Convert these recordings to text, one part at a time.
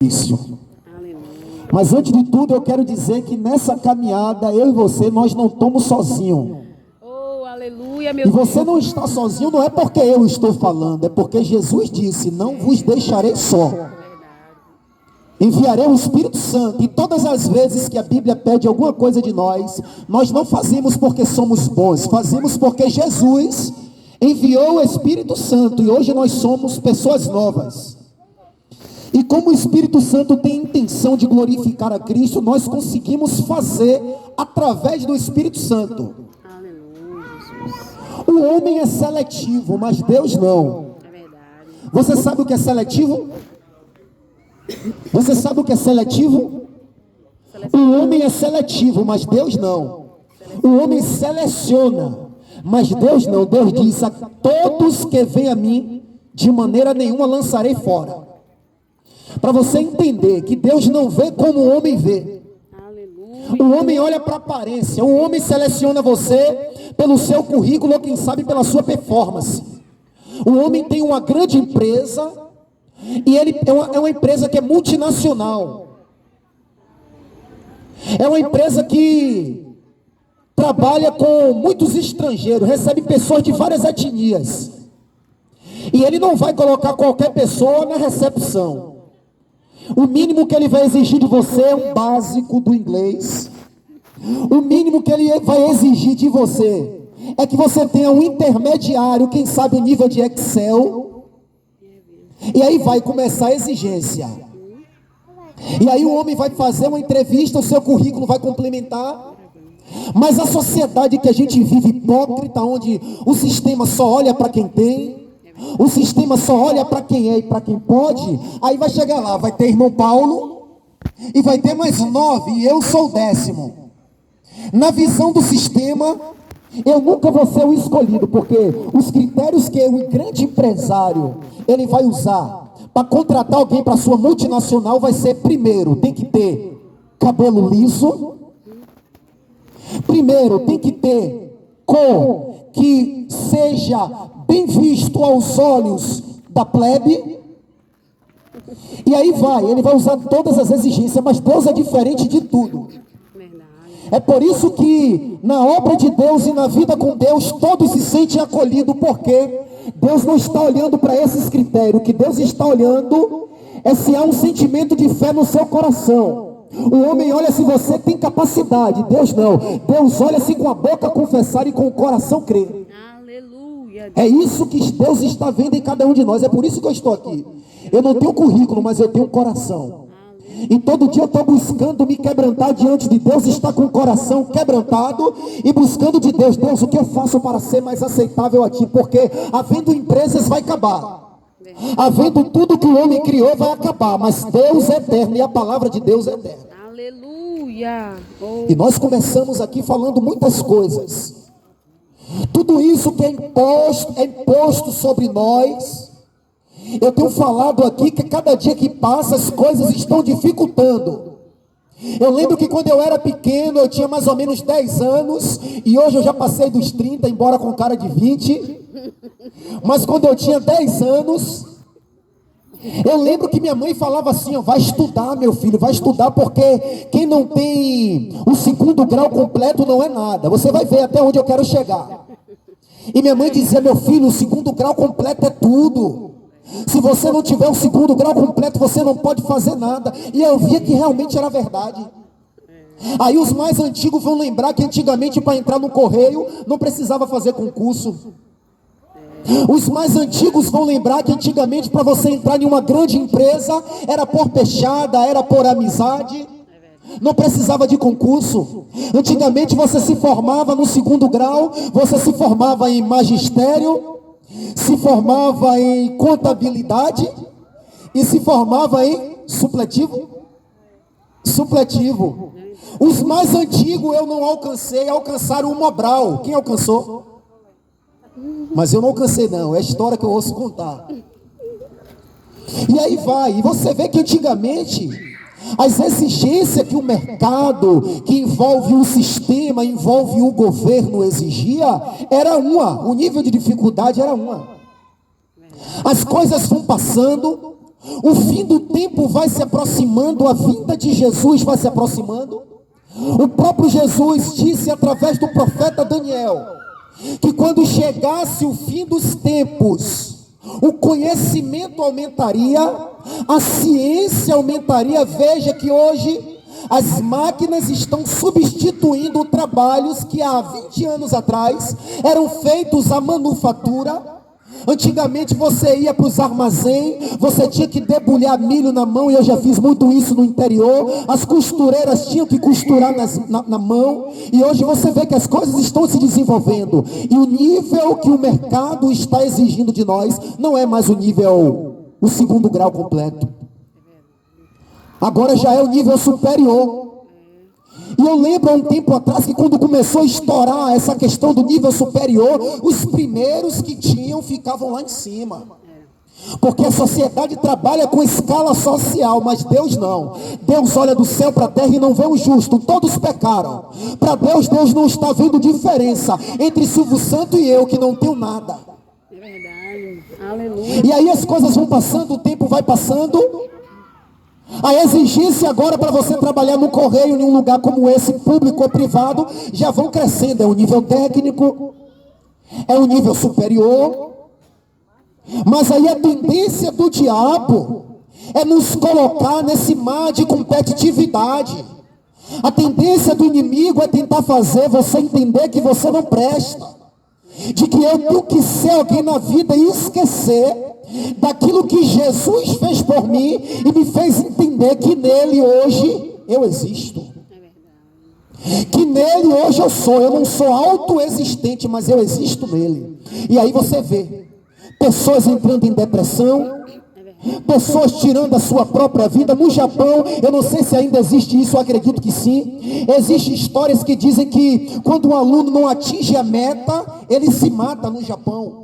Isso. Mas antes de tudo eu quero dizer que nessa caminhada, eu e você, nós não estamos sozinhos. Oh, aleluia, meu E você Deus. não está sozinho, não é porque eu estou falando, é porque Jesus disse, não vos deixarei só. Enviarei o Espírito Santo. E todas as vezes que a Bíblia pede alguma coisa de nós, nós não fazemos porque somos bons, fazemos porque Jesus enviou o Espírito Santo. E hoje nós somos pessoas novas. E como o Espírito Santo tem a intenção de glorificar a Cristo, nós conseguimos fazer através do Espírito Santo. Aleluia, Jesus. O homem é seletivo, mas Deus não. É verdade. Você sabe o que é seletivo? Você sabe o que é seletivo? O homem é seletivo, mas Deus não. O homem seleciona, mas Deus não. Deus diz, a todos que vêm a mim, de maneira nenhuma lançarei fora. Para você entender que Deus não vê como o homem vê. Aleluia. O homem olha para a aparência. O homem seleciona você pelo seu currículo, ou quem sabe pela sua performance. O homem tem uma grande empresa, e ele é uma empresa que é multinacional. É uma empresa que trabalha com muitos estrangeiros, recebe pessoas de várias etnias. E ele não vai colocar qualquer pessoa na recepção. O mínimo que ele vai exigir de você é um básico do inglês. O mínimo que ele vai exigir de você é que você tenha um intermediário, quem sabe o nível de Excel. E aí vai começar a exigência. E aí o homem vai fazer uma entrevista, o seu currículo vai complementar. Mas a sociedade que a gente vive hipócrita, onde o sistema só olha para quem tem, o sistema só olha para quem é e para quem pode, aí vai chegar lá, vai ter irmão Paulo, e vai ter mais 9, e eu sou o 10º. Na visão do sistema, eu nunca vou ser o escolhido, porque os critérios que o grande empresário, ele vai usar para contratar alguém para sua multinacional, vai ser, primeiro, tem que ter cabelo liso, primeiro, tem que ter cor que seja bem visto aos olhos da plebe, e aí ele vai usar todas as exigências, mas Deus é diferente de tudo. É por isso que na obra de Deus e na vida com Deus, todos se sentem acolhidos, porque Deus não está olhando para esses critérios. O que Deus está olhando é se há um sentimento de fé no seu coração. O homem olha se você tem capacidade, Deus não. Deus olha se com a boca confessar e com o coração crer. Aleluia. É isso que Deus está vendo em cada um de nós. É por isso que eu estou aqui. Eu não tenho currículo, mas eu tenho coração. E todo dia eu estou buscando me quebrantar diante de Deus, estar com o coração quebrantado e buscando de Deus. Deus, o que eu faço para ser mais aceitável a Ti? Porque havendo empresas vai acabar. Havendo tudo que o homem criou vai acabar. Mas Deus é eterno e a palavra de Deus é eterna. Aleluia. Oh. E nós começamos aqui falando muitas coisas. Tudo isso que é imposto sobre nós. Eu tenho falado aqui que cada dia que passa as coisas estão dificultando. Eu lembro que quando eu era pequeno, eu tinha mais ou menos 10 anos, e hoje eu já passei dos 30, embora com cara de 20. Mas quando eu tinha 10 anos, eu lembro que minha mãe falava assim, ó, vai estudar, meu filho, vai estudar, porque quem não tem o 2º grau completo não é nada. Você vai ver até onde eu quero chegar. E minha mãe dizia, meu filho, o 2º grau completo é tudo. Se você não tiver o 2º grau completo, você não pode fazer nada. E eu via que realmente era verdade. Aí os mais antigos vão lembrar que antigamente para entrar no correio não precisava fazer concurso. Os mais antigos vão lembrar que antigamente para você entrar em uma grande empresa era por pechada, era por amizade. Não precisava de concurso. Antigamente você se formava no 2º grau, você se formava em magistério, se formava em contabilidade e se formava em supletivo. Os mais antigos eu não alcancei, alcançaram o Mobral. Quem alcançou? Mas eu não alcancei não, é a história que eu ouço contar. E aí vai, e você vê que antigamente as exigências que o mercado, que envolve o sistema, envolve o governo exigia, era uma, o nível de dificuldade era uma. As coisas vão passando, O fim do tempo vai se aproximando, a vinda de Jesus vai se aproximando. O próprio Jesus disse através do profeta Daniel, que quando chegasse o fim dos tempos, o conhecimento aumentaria, a ciência aumentaria. Veja que hoje as máquinas estão substituindo trabalhos que há 20 anos atrás eram feitos à manufatura. Antigamente você ia para os armazéns, você tinha que debulhar milho na mão, e eu já fiz muito isso no interior. As costureiras tinham que costurar na mão, e hoje você vê que as coisas estão se desenvolvendo, e o nível que o mercado está exigindo de nós não é mais o segundo grau completo, agora já é o nível superior. E eu lembro há um tempo atrás que quando começou a estourar essa questão do nível superior, os primeiros que tinham ficavam lá em cima. Porque a sociedade trabalha com escala social, mas Deus não. Deus olha do céu para a terra e não vê o justo, todos pecaram. Para Deus, Deus não está vendo diferença entre Silvio Santo e eu, que não tenho nada. É verdade. Aleluia. E aí as coisas vão passando, o tempo vai passando. A exigência agora para você trabalhar no correio, em um lugar como esse, público ou privado, já vão crescendo. É um nível técnico, é um nível superior. Mas aí a tendência do diabo é nos colocar nesse mar de competitividade. A tendência do inimigo é tentar fazer você entender que você não presta, de que eu tenho que ser alguém na vida e esquecer daquilo que Jesus fez por mim e me fez entender que nele hoje eu existo. Que nele hoje eu sou. Eu não sou autoexistente, mas eu existo nele. E aí você vê pessoas entrando em depressão, pessoas tirando a sua própria vida. No Japão, eu não sei se ainda existe isso, eu acredito que sim. Existem histórias que dizem que quando um aluno não atinge a meta, ele se mata no Japão.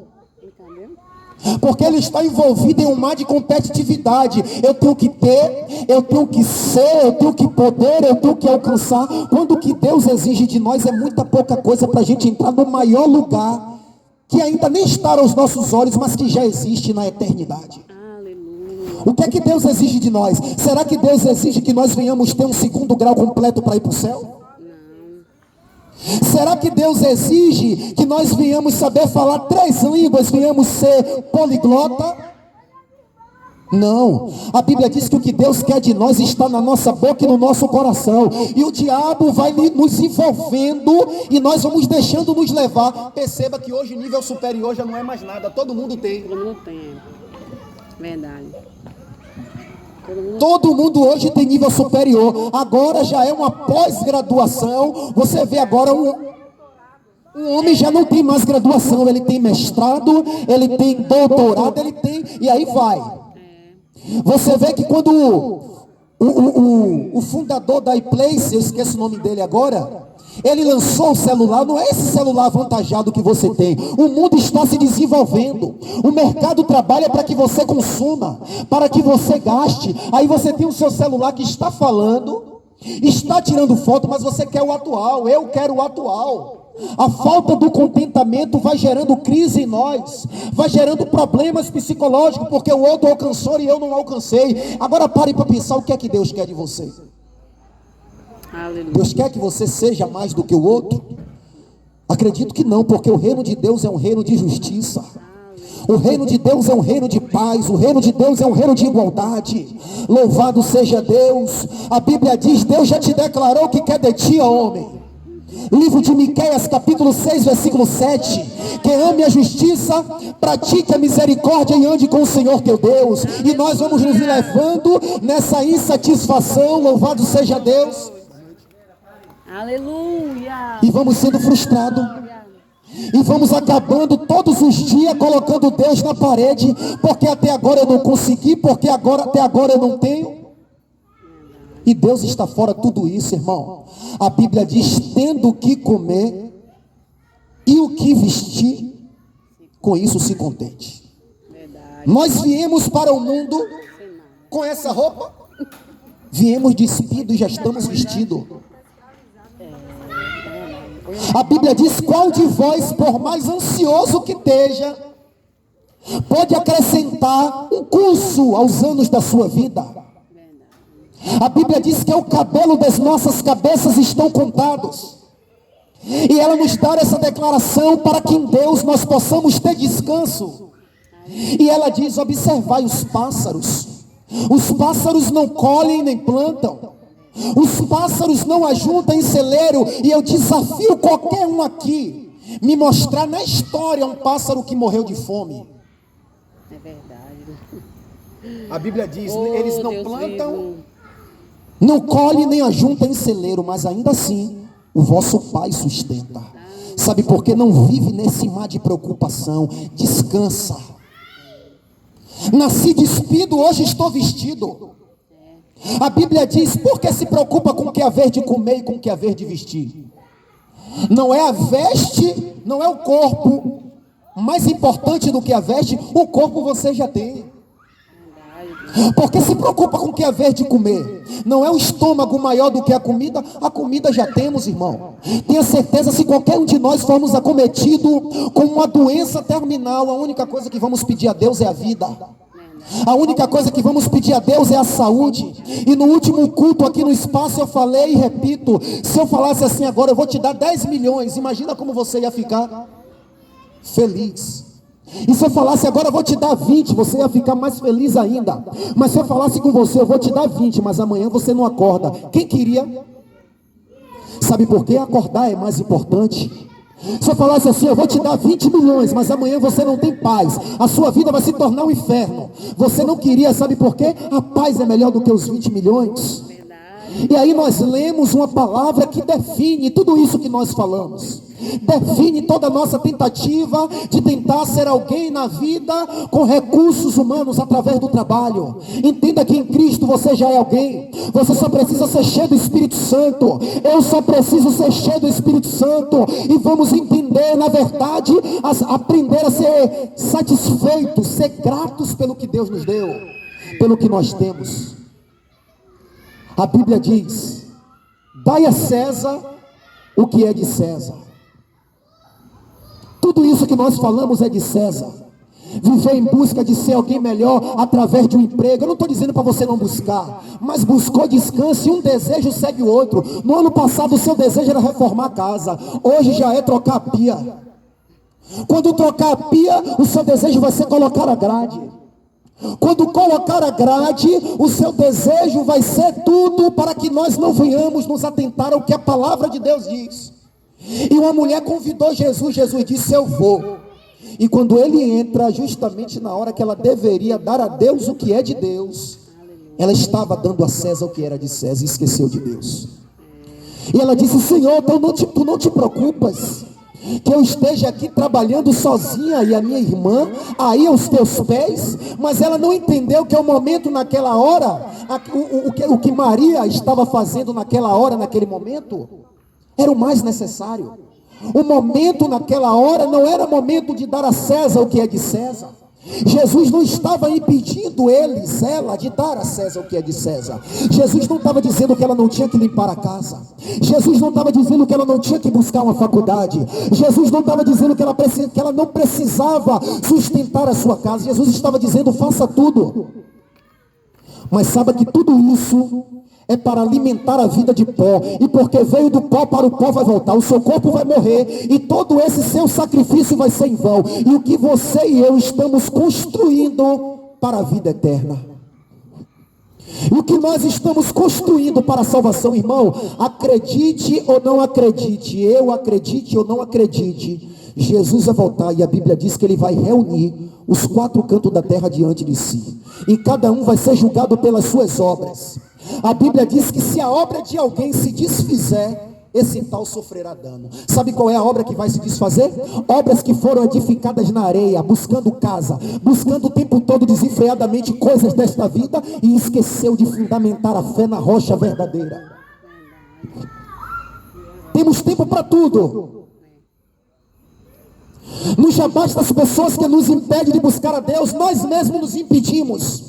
Porque ele está envolvido em um mar de competitividade. Eu tenho que ter, eu tenho que ser, eu tenho que poder, eu tenho que alcançar. Quando o que Deus exige de nós é muita pouca coisa para a gente entrar no maior lugar, que ainda nem está aos nossos olhos, mas que já existe na eternidade. Aleluia. O que é que Deus exige de nós? Será que Deus exige que nós venhamos ter um segundo grau completo para ir para o céu? Será que Deus exige que nós venhamos saber falar 3 línguas, venhamos ser poliglota? Não. A Bíblia diz que o que Deus quer de nós está na nossa boca e no nosso coração. E o diabo vai nos envolvendo e nós vamos deixando nos levar. Perceba que hoje o nível superior já não é mais nada. Todo mundo tem. Todo mundo tem. Verdade. Todo mundo hoje tem nível superior. Agora já é uma pós-graduação. Você vê agora um homem já não tem mais graduação. Ele tem mestrado, ele tem doutorado, ele tem... E aí vai. Você vê que quando o fundador da iPlace, eu esqueço o nome dele agora, ele lançou o celular. Não é esse celular avantajado que você tem. O mundo está se desenvolvendo. O mercado trabalha para que você consuma, para que você gaste. Aí você tem o seu celular que está falando, está tirando foto, mas você quer o atual. Eu quero o atual. A falta do contentamento vai gerando crise em nós, vai gerando problemas psicológicos, porque o outro alcançou e eu não alcancei. Agora pare para pensar o que é que Deus quer de você. Aleluia. Deus quer que você seja mais do que o outro? Acredito que não, porque o reino de Deus é um reino de justiça. O reino de Deus é um reino de paz. O reino de Deus é um reino de igualdade. Louvado seja Deus. A Bíblia diz: Deus já te declarou o que quer de ti, ó homem. Livro de Miqueias, capítulo 6, versículo 7. Que ame a justiça, pratique a misericórdia e ande com o Senhor teu Deus. E nós vamos nos levando nessa insatisfação. Louvado seja Deus. Aleluia. E vamos sendo frustrados. E vamos acabando todos os dias colocando Deus na parede. Porque até agora eu não consegui, porque até agora eu não tenho. E Deus está fora de tudo isso, irmão. A Bíblia diz: tendo o que comer e o que vestir, com isso se contente. Nós viemos para o mundo com essa roupa, viemos despidos e já estamos vestidos. A Bíblia diz: qual de vós, por mais ansioso que esteja, pode acrescentar um curso aos anos da sua vida. A Bíblia diz que o cabelo das nossas cabeças estão contados. E ela nos dá essa declaração para que em Deus nós possamos ter descanso. E ela diz: observai os pássaros. Os pássaros não colhem nem plantam. Os pássaros não ajuntam em celeiro. E eu desafio qualquer um aqui me mostrar na história um pássaro que morreu de fome. É verdade. A Bíblia diz: Oh, eles não Deus plantam, vivo. não colhe nem ajunta em celeiro, mas ainda assim o vosso Pai sustenta. Sabe por quê? Não vive nesse mar de preocupação. Descansa. Nasci despido, hoje estou vestido. A Bíblia diz: por que se preocupa com o que haver de comer e com o que haver de vestir? Não é a veste, não é o corpo mais importante do que a veste. O corpo você já tem. Porque se preocupa com o que haver de comer. Não é o estômago maior do que a comida já temos, irmão. Tenha certeza, se qualquer um de nós formos acometido com uma doença terminal, a única coisa que vamos pedir a Deus é a vida. A única coisa que vamos pedir a Deus é a saúde. E no último culto aqui no espaço eu falei e repito: se eu falasse assim agora, eu vou te dar 10 milhões, imagina como você ia ficar feliz. E se eu falasse agora, eu vou te dar 20, você ia ficar mais feliz ainda. Mas se eu falasse com você, eu vou te dar 20, mas amanhã você não acorda. Quem queria? Sabe por quê? Acordar é mais importante. Se eu falasse assim: eu vou te dar 20 milhões, mas amanhã você não tem paz, a sua vida vai se tornar um inferno. Você não queria, sabe por quê? A paz é melhor do que os 20 milhões. E aí nós lemos uma palavra que define tudo isso que nós falamos. Define toda a nossa tentativa de tentar ser alguém na vida com recursos humanos através do trabalho. Entenda que em Cristo você já é alguém. Você só precisa ser cheio do Espírito Santo. Eu só preciso ser cheio do Espírito Santo. E vamos entender, na verdade, aprender a ser satisfeitos, ser gratos pelo que Deus nos deu, pelo que nós temos. A Bíblia diz: dai a César o que é de César. Tudo isso que nós falamos é de César. Viver em busca de ser alguém melhor através de um emprego. Eu não estou dizendo para você não buscar, mas buscou descanso e um desejo segue o outro. No ano passado o seu desejo era reformar a casa, hoje já é trocar a pia. Quando trocar a pia, o seu desejo vai ser colocar a grade. Quando colocar a grade, o seu desejo vai ser tudo para que nós não venhamos nos atentar ao que a palavra de Deus diz. E uma mulher convidou Jesus, Jesus disse: eu vou. E quando ele entra, justamente na hora que ela deveria dar a Deus o que é de Deus, ela estava dando a César o que era de César e esqueceu de Deus. E ela disse: Senhor, tu não te preocupas que eu esteja aqui trabalhando sozinha e a minha irmã aí aos teus pés? Mas ela não entendeu que o momento naquela hora, o que Maria estava fazendo naquela hora, naquele momento, era o mais necessário. O momento naquela hora não era momento de dar a César o que é de César. Jesus não estava impedindo ela de dar a César o que é de César. Jesus não estava dizendo que ela não tinha que limpar a casa. Jesus não estava dizendo que ela não tinha que buscar uma faculdade. Jesus não estava dizendo que ela não precisava sustentar a sua casa. Jesus estava dizendo: faça tudo. Mas saiba que tudo isso é para alimentar a vida de pó. E porque veio do pó, para o pó vai voltar. O seu corpo vai morrer. E todo esse seu sacrifício vai ser em vão. E o que você e eu estamos construindo para a vida eterna. E o que nós estamos construindo para a salvação, irmão, acredite ou não acredite, eu acredite ou não acredite, Jesus vai voltar e a Bíblia diz que ele vai reunir os 4 cantos da terra diante de si. E cada um vai ser julgado pelas suas obras. A Bíblia diz que se a obra de alguém se desfizer, esse tal sofrerá dano. Sabe qual é a obra que vai se desfazer? Obras que foram edificadas na areia, buscando casa, buscando o tempo todo desenfreadamente coisas desta vida e esqueceu de fundamentar a fé na rocha verdadeira. Temos tempo para tudo. Não já basta as pessoas que nos impedem de buscar a Deus, nós mesmos nos impedimos.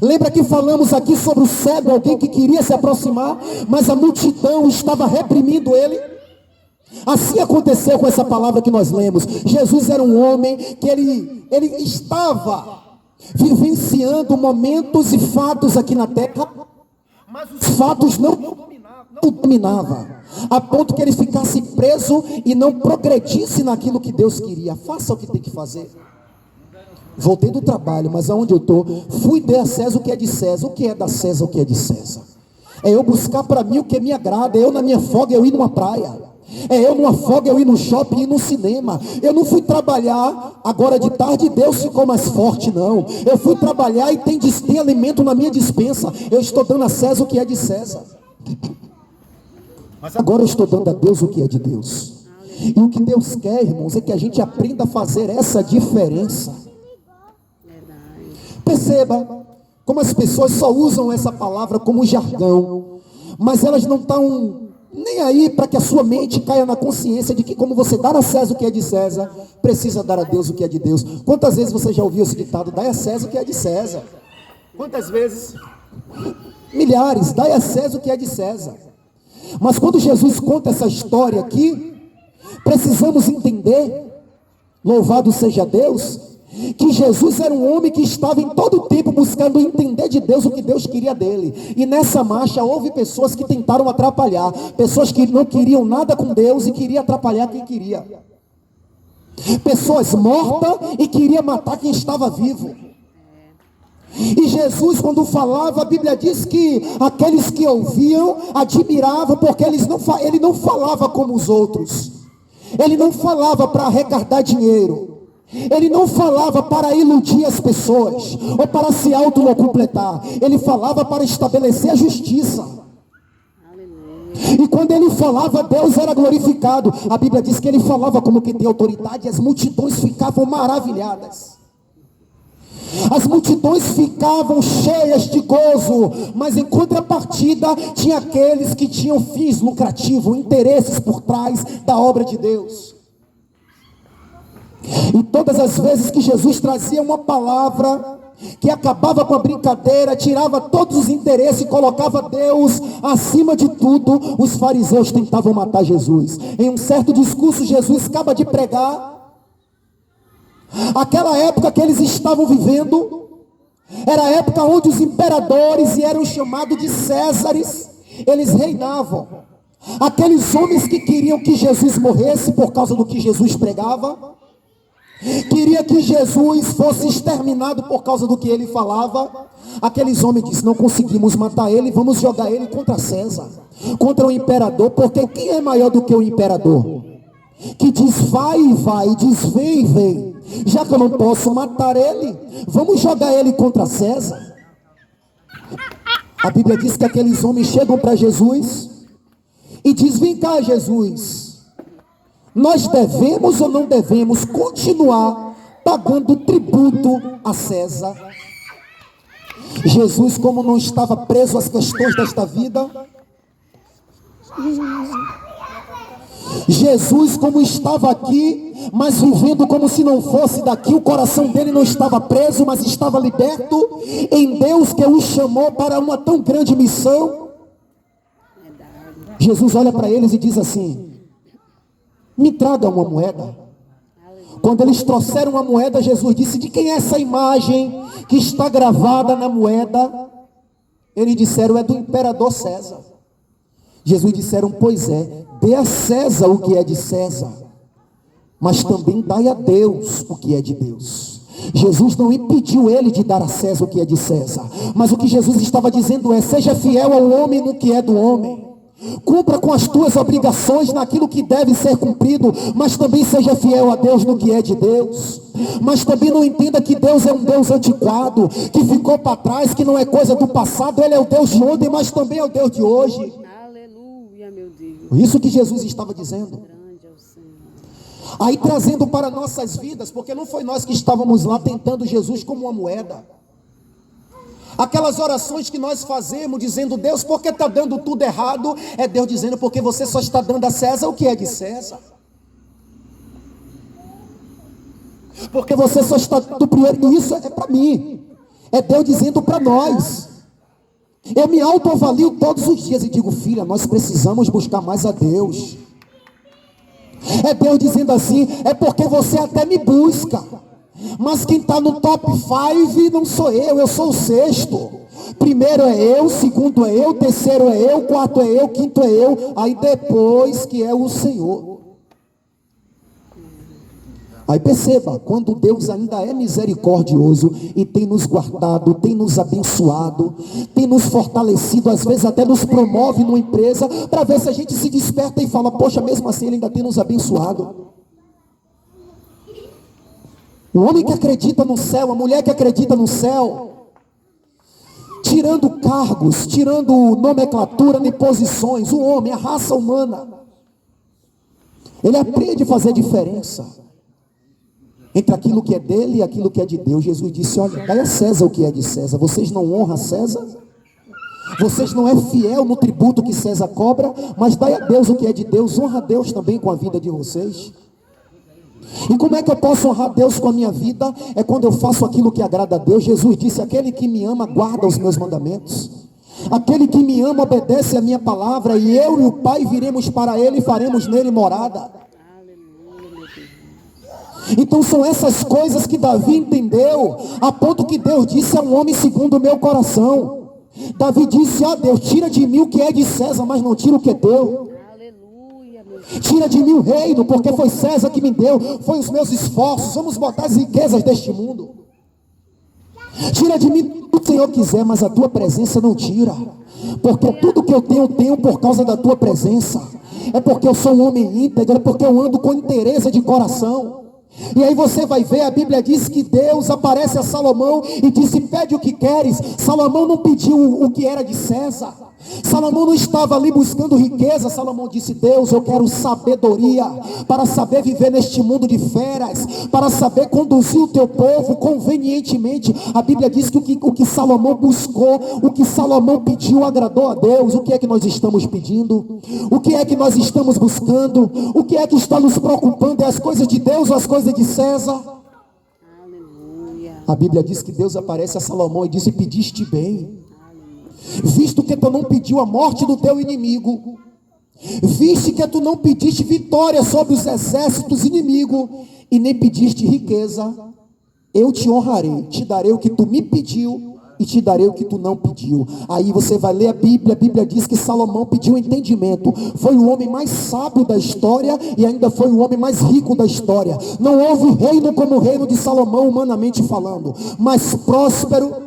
Lembra que falamos aqui sobre o cego, alguém que queria se aproximar, mas a multidão estava reprimindo ele? Assim aconteceu com essa palavra que nós lemos. Jesus era um homem que ele estava vivenciando momentos e fatos aqui na terra, mas os fatos não dominavam, a ponto que ele ficasse preso e não progredisse naquilo que Deus queria. Faça o que tem que fazer. Voltei do trabalho, mas aonde eu estou, fui dar a César o que é de César. O que é da César, o que é de César? É eu buscar para mim o que me agrada. É eu na minha folga, eu ir numa praia. É eu numa folga, eu ir no shopping, ir no cinema. Eu não fui trabalhar agora de tarde, Deus ficou mais forte, não. Eu fui trabalhar e tem alimento na minha despensa. Eu estou dando a César o que é de César. Mas agora eu estou dando a Deus o que é de Deus. E o que Deus quer, irmãos, é que a gente aprenda a fazer essa diferença. Perceba como as pessoas só usam essa palavra como jargão, mas elas não estão nem aí para que a sua mente caia na consciência de que, como você dá a César o que é de César, precisa dar a Deus o que é de Deus. Quantas vezes você já ouviu esse ditado? Dai a César o que é de César. Quantas vezes? Milhares. Dai a César o que é de César. Mas quando Jesus conta essa história aqui, precisamos entender, louvado seja Deus, que Jesus era um homem que estava em todo o tempo buscando entender de Deus o que Deus queria dele. E nessa marcha houve pessoas que tentaram atrapalhar, pessoas que não queriam nada com Deus e queriam atrapalhar quem queria, pessoas mortas e queria matar quem estava vivo. E Jesus, quando falava, a Bíblia diz que aqueles que ouviam admiravam, porque ele não falava como os outros. Ele não falava para arrecadar dinheiro. Ele não falava para iludir as pessoas ou para se autocompletar. Ele falava para estabelecer a justiça. E quando ele falava, Deus era glorificado. A Bíblia diz que ele falava como que tem autoridade, e as multidões ficavam maravilhadas. As multidões ficavam cheias de gozo, mas em contrapartida tinha aqueles que tinham fins lucrativos, interesses por trás da obra de Deus. E todas as vezes que Jesus trazia uma palavra que acabava com a brincadeira, tirava todos os interesses e colocava Deus acima de tudo, os fariseus tentavam matar Jesus. Em um certo discurso, Jesus acaba de pregar. Aquela época que eles estavam vivendo era a época onde os imperadores, e eram chamados de Césares, eles reinavam. Aqueles homens que queriam que Jesus morresse por causa do que Jesus pregava, queria que Jesus fosse exterminado por causa do que ele falava. Aqueles homens disseram: não conseguimos matar ele, vamos jogar ele contra César, contra o imperador, porque quem é maior do que o imperador? Que diz vai e vai, diz vem e vem. Já que eu não posso matar ele, vamos jogar ele contra César. A Bíblia diz que aqueles homens chegam para Jesus e diz: vem cá, Jesus, nós devemos ou não devemos continuar pagando tributo a César? Jesus, como não estava preso às questões desta vida, Jesus, como estava aqui, mas vivendo como se não fosse daqui, o coração dele não estava preso, mas estava liberto em Deus, que o chamou para uma tão grande missão. Jesus olha para eles e diz assim: me traga uma moeda. Quando eles trouxeram uma moeda, Jesus disse: de quem é essa imagem que está gravada na moeda? Eles disseram: é do imperador César. Jesus disseram: pois é, dê a César o que é de César, mas também dai a Deus o que é de Deus. Jesus não impediu ele de dar a César o que é de César, mas o que Jesus estava dizendo é: seja fiel ao homem no que é do homem, cumpra com as tuas obrigações naquilo que deve ser cumprido, mas também seja fiel a Deus no que é de Deus. Mas também não entenda que Deus é um Deus antiquado, que ficou para trás, que não é coisa do passado. Ele é o Deus de ontem, mas também é o Deus de hoje. Isso que Jesus estava dizendo. Aí trazendo para nossas vidas, porque não foi nós que estávamos lá tentando Jesus como uma moeda. Aquelas orações que nós fazemos dizendo: Deus, por que está dando tudo errado? É Deus dizendo: porque você só está dando a César o que é de César. Porque você só está do primeiro, e isso é para mim. É Deus dizendo para nós. Eu me autoavalio todos os dias e digo: filha, nós precisamos buscar mais a Deus. É Deus dizendo assim: é porque você até me busca, mas quem está no top 5 não sou eu sou o sexto. Primeiro é eu, segundo é eu, terceiro é eu, quarto é eu, quinto é eu, aí depois que é o Senhor. Aí perceba, quando Deus ainda é misericordioso e tem nos guardado, tem nos abençoado, tem nos fortalecido, às vezes até nos promove numa empresa, para ver se a gente se desperta e fala: poxa, mesmo assim Ele ainda tem nos abençoado. O homem que acredita no céu, a mulher que acredita no céu, tirando cargos, tirando nomenclatura nem posições, o homem, a raça humana, ele aprende a fazer diferença entre aquilo que é dele e aquilo que é de Deus. Jesus disse: olha, dai a César o que é de César. Vocês não honram César? Vocês não é fiel no tributo que César cobra? Mas dai a Deus o que é de Deus. Honra a Deus também com a vida de vocês. E como é que eu posso honrar Deus com a minha vida? É quando eu faço aquilo que agrada a Deus. Jesus disse: aquele que me ama guarda os meus mandamentos. Aquele que me ama obedece a minha palavra, e eu e o Pai viremos para ele e faremos nele morada. Então são essas coisas que Davi entendeu, a ponto que Deus disse: é um homem segundo o meu coração. Davi disse: Deus, tira de mim o que é de César, mas não tira o que é teu. Tira de mim o reino, porque foi César que me deu, foi os meus esforços. Vamos botar as riquezas deste mundo. Tira de mim o que o Senhor quiser, mas a tua presença não tira, porque tudo que eu tenho por causa da tua presença. É porque eu sou um homem íntegro, é porque eu ando com interesse de coração. E aí você vai ver, a Bíblia diz que Deus aparece a Salomão e disse: pede o que queres. Salomão não pediu o que era de César. Salomão não estava ali buscando riqueza. Salomão disse: Deus, eu quero sabedoria para saber viver neste mundo de feras, para saber conduzir o teu povo convenientemente. A Bíblia diz que o que Salomão buscou, o que Salomão pediu, agradou a Deus. O que é que nós estamos pedindo? O que é que nós estamos buscando? O que é que está nos preocupando? É as coisas de Deus ou as coisas de César? A Bíblia diz que Deus aparece a Salomão e disse: pediste bem, visto que tu não pediu a morte do teu inimigo, visto que tu não pediste vitória sobre os exércitos inimigos, e nem pediste riqueza, eu te honrarei, te darei o que tu me pediu, e te darei o que tu não pediu. Aí você vai ler a Bíblia diz que Salomão pediu entendimento. Foi o homem mais sábio da história, e ainda foi o homem mais rico da história. Não houve reino como o reino de Salomão, humanamente falando, mas próspero.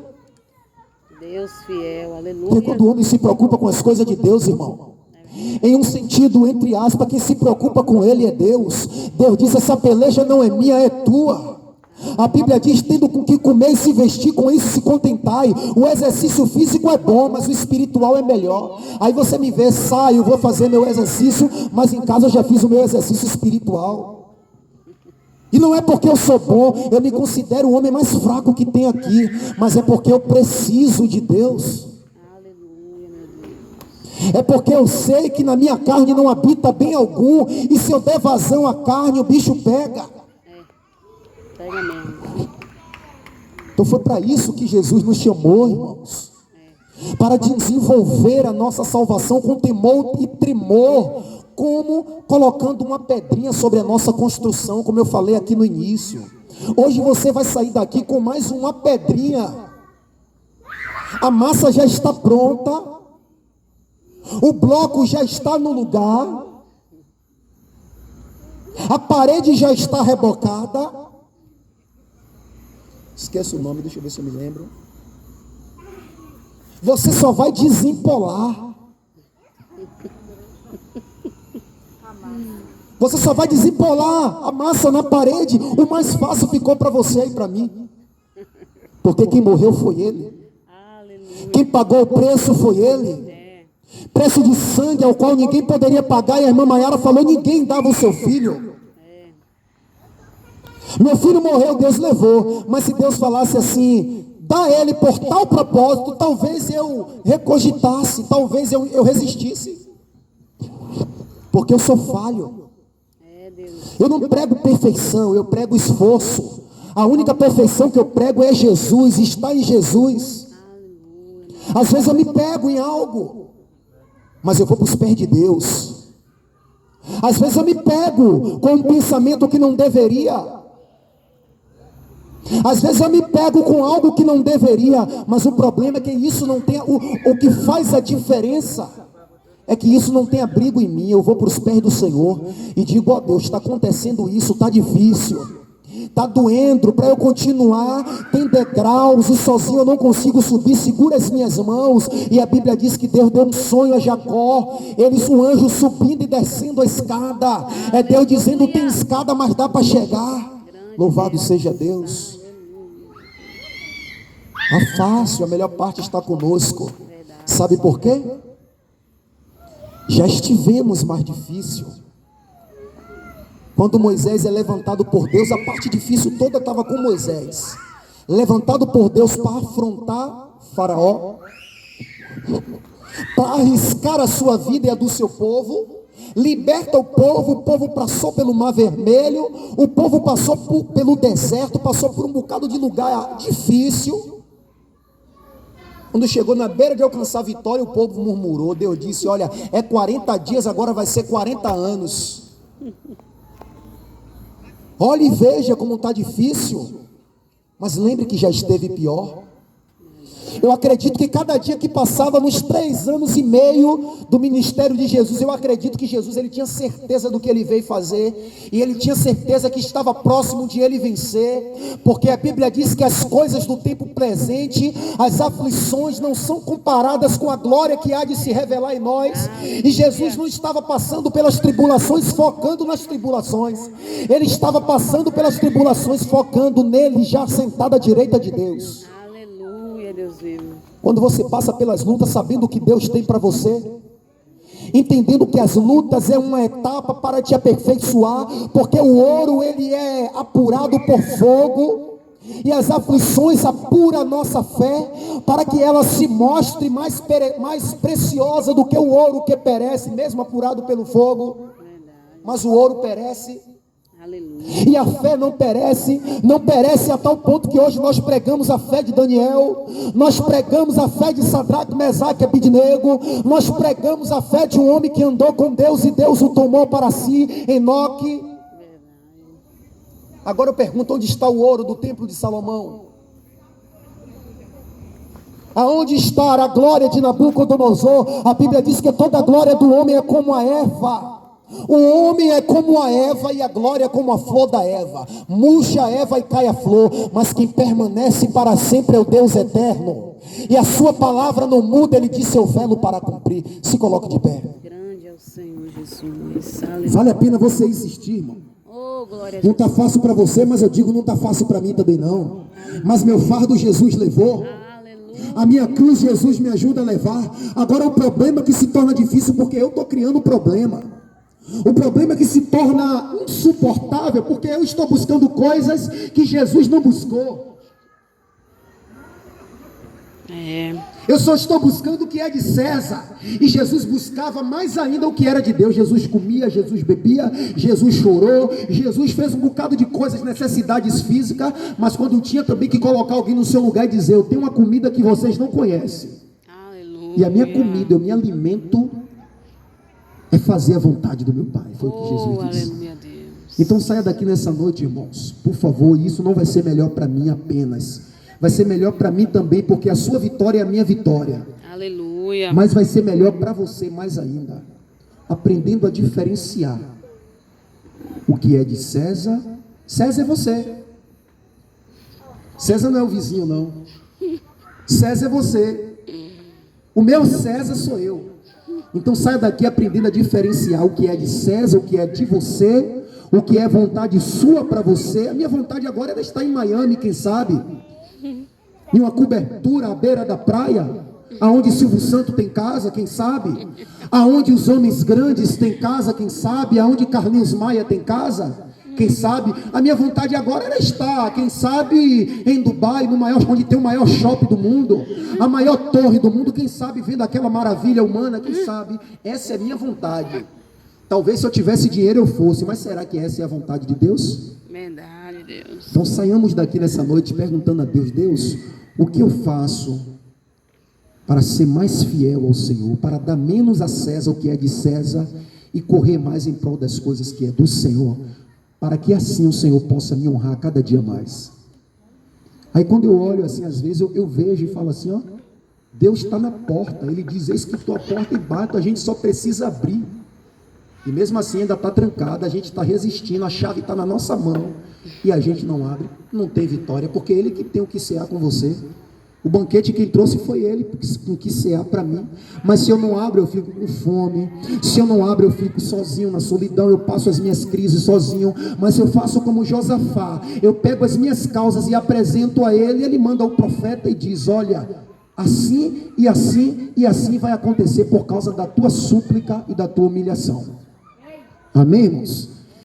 Deus fiel, aleluia. Porque quando o homem se preocupa com as coisas de Deus, irmão, em um sentido, entre aspas, quem se preocupa com ele é Deus. Deus diz: essa peleja não é minha, é tua. A Bíblia diz: tendo com que comer e se vestir, com isso se contentai. O exercício físico é bom, mas o espiritual é melhor. Aí você me vê, saio, vou fazer meu exercício, mas em casa eu já fiz o meu exercício espiritual. E não é porque eu sou bom, eu me considero o homem mais fraco que tem aqui, mas é porque eu preciso de Deus. É porque eu sei que na minha carne não habita bem algum, e se eu der vazão à carne, o bicho pega. Pega mesmo. Então foi para isso que Jesus nos chamou, irmãos, para desenvolver a nossa salvação com temor e tremor. Como? Colocando uma pedrinha sobre a nossa construção, como eu falei aqui no início. Hoje você vai sair daqui com mais uma pedrinha. A massa já está pronta, o bloco já está no lugar, a parede já está rebocada. Esquece o nome, deixa eu ver se eu me lembro. Você só vai desempolar. Você só vai desempolar a massa na parede. O mais fácil ficou para você e para mim, porque quem morreu foi Ele. Quem pagou o preço foi Ele. Preço de sangue ao qual ninguém poderia pagar. E a irmã Maiara falou: ninguém dava o seu filho. Meu filho morreu, Deus levou. Mas se Deus falasse assim: dá ele por tal propósito, talvez eu recogitasse, talvez eu resistisse, porque eu sou falho. Eu não prego perfeição, eu prego esforço. A única perfeição que eu prego é Jesus, está em Jesus. Às vezes eu me pego em algo, mas eu vou para os pés de Deus. Às vezes eu me pego com um pensamento que não deveria. Às vezes eu me pego com algo que não deveria, mas o problema é que isso não tem, o que faz a diferença é que isso não tem abrigo em mim. Eu vou para os pés do Senhor e digo: ó Deus, está acontecendo isso, está difícil, está doendo, para eu continuar, tem degraus e sozinho eu não consigo subir, segura as minhas mãos. E a Bíblia diz que Deus deu um sonho a Jacó, eles, um anjo subindo e descendo a escada, é Deus dizendo: tem escada, mas dá para chegar. Louvado seja Deus. A fácil, a melhor parte está conosco. Sabe por quê? Já estivemos mais difícil. Quando Moisés é levantado por Deus, a parte difícil toda estava com Moisés, levantado por Deus para afrontar Faraó, para arriscar a sua vida e a do seu povo. Liberta o povo passou pelo Mar Vermelho, o povo passou pelo deserto, passou por um bocado de lugar difícil. Quando chegou na beira de alcançar a vitória, o povo murmurou. Deus disse: olha, é 40 dias, agora vai ser 40 anos. Olha e veja como está difícil, mas lembre que já esteve pior. Eu acredito que cada dia que passava nos 3 anos e meio do ministério de Jesus, eu acredito que Jesus, ele tinha certeza do que ele veio fazer, e ele tinha certeza que estava próximo de ele vencer, porque a Bíblia diz que as coisas do tempo presente, as aflições não são comparadas com a glória que há de se revelar em nós. E Jesus não estava passando pelas tribulações focando nas tribulações, ele estava passando pelas tribulações focando nele, já sentado à direita de Deus. Deus vivo. Quando você passa pelas lutas sabendo o que Deus tem para você, entendendo que as lutas é uma etapa para te aperfeiçoar, porque o ouro ele é apurado por fogo, e as aflições apuram a nossa fé, para que ela se mostre mais preciosa do que o ouro que perece, mesmo apurado pelo fogo. Mas o ouro perece. Aleluia. E a fé não perece a tal ponto que hoje nós pregamos a fé de Daniel, nós pregamos a fé de Sadraque, Mesaque e Abidnego, nós pregamos a fé de um homem que andou com Deus e Deus o tomou para si, Enoque. Agora eu pergunto: onde está o ouro do templo de Salomão? Aonde está a glória de Nabucodonosor? A Bíblia diz que toda a glória do homem é como a erva. O homem é como a erva e a glória é como a flor da erva. Murcha a erva e cai a flor, mas quem permanece para sempre é o Deus eterno. E a sua palavra não muda, ele disse: eu velo para cumprir. Se coloque de pé. Grande é o Senhor Jesus. Aleluia. Vale a pena você insistir, irmão. Oh, glória a Não está Jesus. fácil para você, mas eu digo, não está fácil para mim também não. Mas meu fardo Jesus levou. Aleluia. A minha cruz Jesus me ajuda a levar. Agora o problema é que se torna difícil porque eu estou criando problema. O problema é que se torna insuportável porque eu estou buscando coisas que Jesus não buscou. Eu só estou buscando o que é de César, e Jesus buscava mais ainda o que era de Deus. Jesus comia, Jesus bebia, Jesus chorou, Jesus fez um bocado de coisas, necessidades físicas, mas quando tinha também que colocar alguém no seu lugar e dizer: eu tenho uma comida que vocês não conhecem, Aleluia. e a minha comida, eu me alimento é fazer a vontade do meu Pai. Foi o que Jesus disse. Aleluia, Deus. Então saia daqui nessa noite, irmãos, por favor. Isso não vai ser melhor para mim apenas, vai ser melhor para mim também, porque a sua vitória é a minha vitória. Aleluia. Mas vai ser melhor para você mais ainda, aprendendo a diferenciar o que é de César. César é você. César não é o vizinho, não. César é você. O meu César sou eu. Então saia daqui aprendendo a diferenciar o que é de César, o que é de você, o que é vontade sua para você. A minha vontade agora é estar em Miami, quem sabe, em uma cobertura à beira da praia, aonde Silvio Santos tem casa, quem sabe, aonde os homens grandes têm casa, quem sabe, aonde Carlinhos Maia tem casa, quem sabe. A minha vontade agora era estar, quem sabe, em Dubai, onde tem o maior shopping do mundo, a maior torre do mundo, quem sabe, vendo aquela maravilha humana, quem sabe. Essa é a minha vontade. Talvez se eu tivesse dinheiro eu fosse, mas será que essa é a vontade de Deus? Verdade, Deus. Então saiamos daqui nessa noite perguntando a Deus: Deus, o que eu faço para ser mais fiel ao Senhor, para dar menos a César o que é de César, e correr mais em prol das coisas que é do Senhor, para que assim o Senhor possa me honrar cada dia mais. Aí quando eu olho assim, às vezes eu vejo e falo assim, ó, Deus está na porta, Ele diz, eis que estou à porta e bato, a gente só precisa abrir, e mesmo assim ainda está trancada, a gente está resistindo, a chave está na nossa mão, e a gente não abre, não tem vitória, porque Ele que tem o que cear com você. O banquete que Ele trouxe foi Ele, com que cear para mim. Mas se eu não abro, eu fico com fome. Se eu não abro, eu fico sozinho na solidão. Eu passo as minhas crises sozinho. Mas eu faço como Josafá. Eu pego as minhas causas e apresento a Ele. Ele manda o profeta e diz, olha, assim e assim e assim vai acontecer por causa da tua súplica e da tua humilhação. Amém, irmãos?